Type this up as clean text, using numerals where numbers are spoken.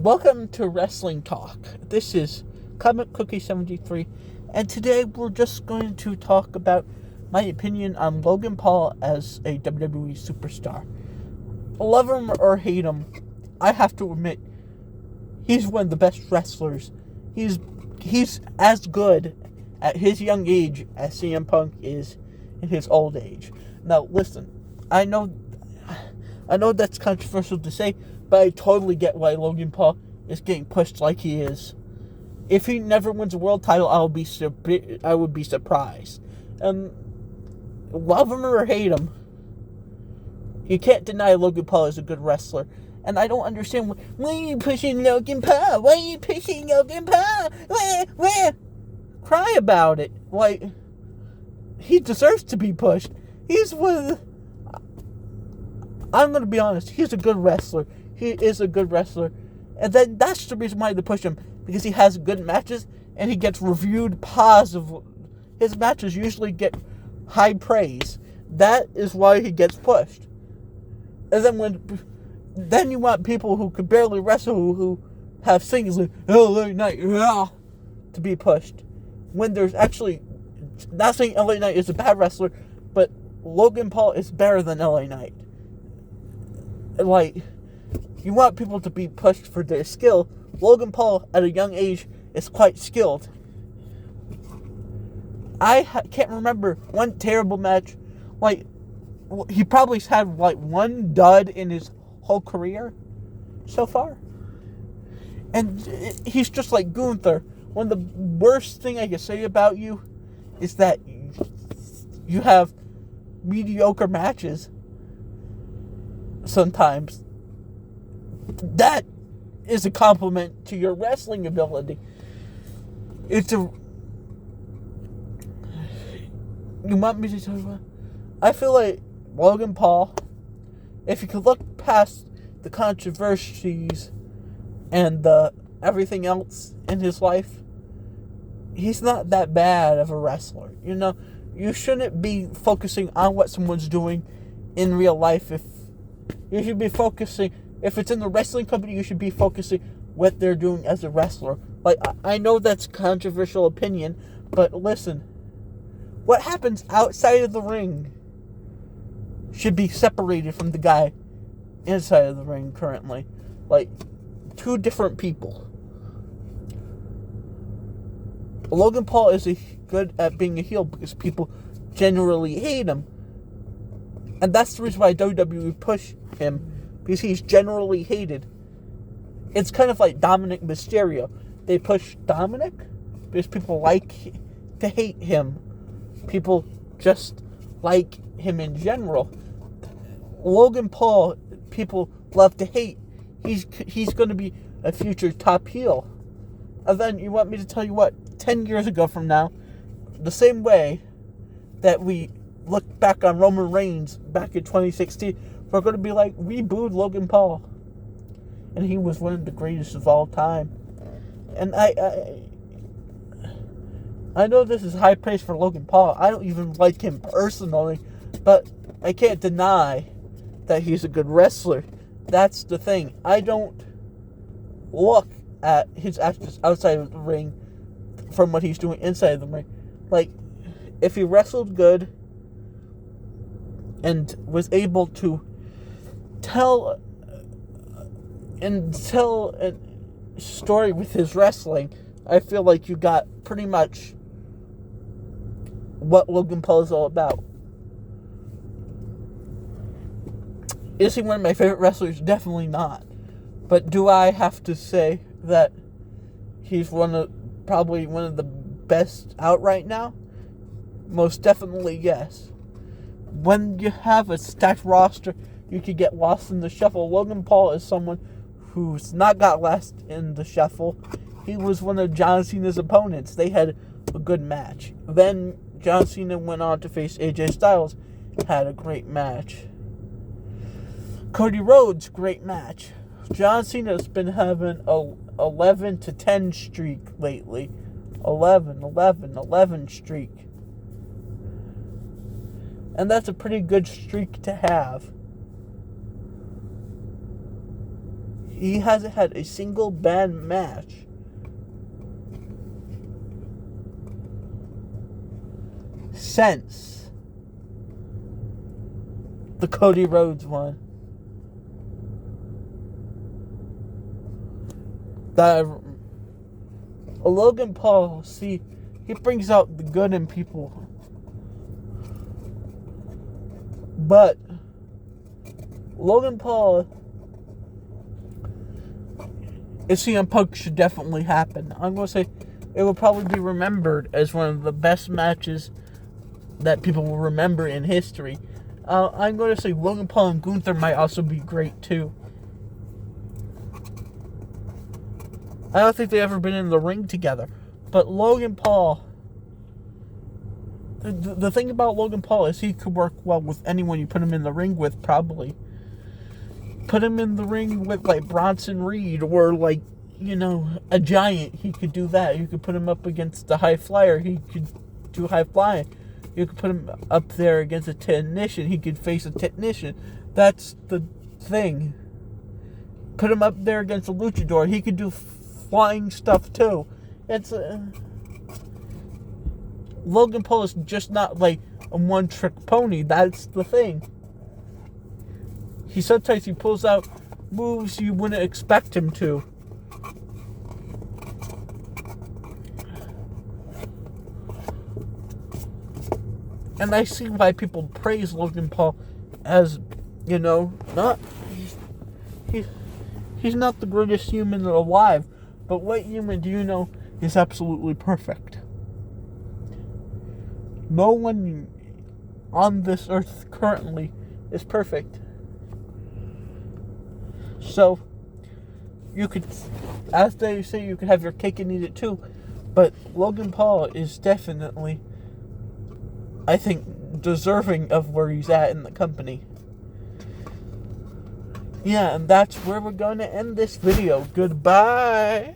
Welcome to Wrestling Talk. This is Comic Cookie 73, and today we're just going to talk about my opinion on Logan Paul as a WWE superstar. Love him or hate him, I have to admit, he's one of the best wrestlers. He's as good at his young age as CM Punk is in his old age. Now, listen, I know that's controversial to say, but I totally get why Logan Paul is getting pushed like he is. If he never wins a world title, I would be surprised. And love him or hate him, you can't deny Logan Paul is a good wrestler. And I don't understand why are you pushing Logan Paul? Why are you pushing Logan Paul? Where? Cry about it. Like, he deserves to be pushed. He's one of the... I'm going to be honest, he's a good wrestler. He is a good wrestler. And then that's the reason why they push him. Because he has good matches and he gets reviewed positively. His matches usually get high praise. That is why he gets pushed. And then you want people who could barely wrestle, who have things like LA Knight to be pushed. When there's actually, not saying LA Knight is a bad wrestler, but Logan Paul is better than LA Knight. Like, you want people to be pushed for their skill. Logan Paul, at a young age, is quite skilled. I can't remember one terrible match. Like, he probably had, like, one dud in his whole career so far. And he's just like Gunther. One of the worst thing I can say about you is that you have mediocre matches sometimes. That is a compliment to your wrestling ability. You want me to tell you what? I feel like Logan Paul, if you could look past the controversies and everything else in his life, he's not that bad of a wrestler. You know, you shouldn't be focusing on what someone's doing in real life. If it's in the wrestling company, you should be focusing what they're doing as a wrestler. Like, I know that's a controversial opinion, but listen, what happens outside of the ring should be separated from the guy inside of the ring currently. Like, two different people. Logan Paul is good at being a heel because people generally hate him. And that's the reason why WWE push him, because he's generally hated. It's kind of like Dominic Mysterio. They push Dominic because people like to hate him. People just like him in general. Logan Paul, people love to hate. He's going to be a future top heel. And then you want me to tell you what? 10 years ago from now, the same way that we look back on Roman Reigns back in 2016, we're going to be like, we booed Logan Paul. And he was one of the greatest of all time. And I know this is high praise for Logan Paul. I don't even like him personally, but I can't deny that he's a good wrestler. That's the thing. I don't look at his actions outside of the ring from what he's doing inside of the ring. Like, if he wrestled good and was able to tell a story with his wrestling, I feel like you got pretty much what Logan Paul is all about. Is he one of my favorite wrestlers? Definitely not. But do I have to say that he's probably one of the best out right now? Most definitely, yes. When you have a stacked roster, you could get lost in the shuffle. Logan Paul is someone who's not got lost in the shuffle. He was one of John Cena's opponents. They had a good match. Then John Cena went on to face AJ Styles, had a great match. Cody Rhodes, great match. John Cena's been having a 11-10 streak lately. 11 streak. And that's a pretty good streak to have. He hasn't had a single bad match since the Cody Rhodes one. Logan Paul, see, he brings out the good in people. But Logan Paul and CM Punk should definitely happen. I'm going to say it will probably be remembered as one of the best matches that people will remember in history. I'm going to say Logan Paul and Gunther might also be great too. I don't think they've ever been in the ring together. But Logan Paul, the thing about Logan Paul is he could work well with anyone you put him in the ring with, probably. Put him in the ring with, like, Bronson Reed or, like, you know, a giant. He could do that. You could put him up against the high flyer. He could do high flying. You could put him up there against a technician. He could face a technician. That's the thing. Put him up there against a luchador. He could do flying stuff too. It's Logan Paul is just not like a one-trick pony. That's the thing. Sometimes he pulls out moves you wouldn't expect him to. And I see why people praise Logan Paul as, you know, he's not the greatest human alive, but what human do you know is absolutely perfect? No one on this earth currently is perfect. So, you could, as they say, you could have your cake and eat it too, but Logan Paul is definitely, I think, deserving of where he's at in the company. Yeah, and that's where we're going to end this video. Goodbye!